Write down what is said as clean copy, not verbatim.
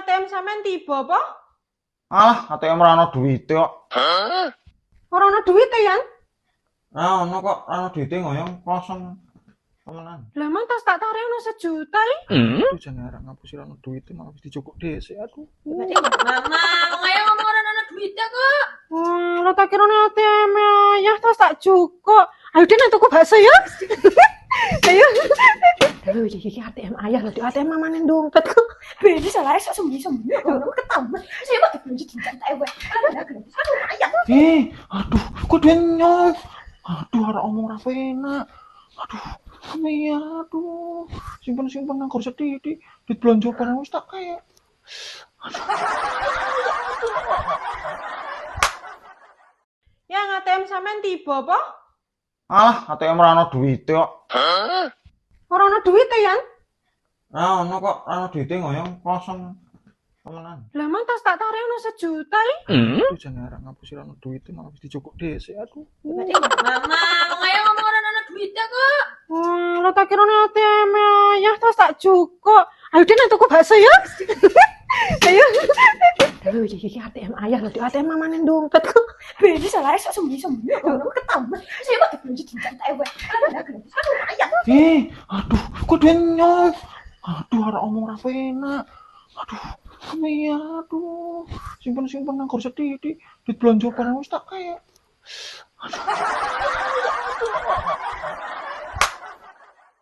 ATM sampean tiba apa? Alah, ATM ora ono duwite kok. Ora ono duwite, Yan. Ora ono kok, ora ono duwite ngoyong kosong. Temenan. Lah mang tas tak tarik ono 1 juta iki. Aduh, jangan arek ngapusi ora ono duwite malah wis dicukuk dhisik aduh. Mama, ayo ngomong orang anak duitnya kok. Lah tak kira ATM ya, tas tak cukup. Ayo Den tuku bakso ya. Ayo. Ayo iki ATM ayah lho, di ATM mamane dompet kok. Beli salah esok sembunyi-sembunyi. Orang ketemu. Saya mau dibeli cinta ewe. Satu ayam. Aduh, kok denyong. Aduh, arek omong ra penak. Aduh, iya, aduh. Simpen-simpen nang kursi titik, duit belanja barang wis tak kaya. Yang ATM sampean tiba apa? Alah, ATM ora ono duwite kok. Ora ono duwite, Yan. Ora ono kok, ora ono duwite ngoyong kosong. Temenan. Lah mang tas tak tarik ono 1 juta iki. Aduh, jangan arek ngapusi ora ono duwite malah wis dicukuk dhisik aduh. Mama, ayo ngomong orang anak duitnya kok. Lah tak kira ATM ya, tas tak cukup. Ayo Den tuku bakso ya. Ayo. Ayo iki ATM ayah lho, di ATM mamane dompet kok. Beli salah esok sembunyi-sembunyi. Orang ketemu. Saya mau dibeli cinta ewe. Satu ayam. Aduh, kok denyong. Aduh, arek omong ra penak. Aduh, iya, aduh. Simpen-simpen nang kursi titik, duit belanja barang wis tak kaya.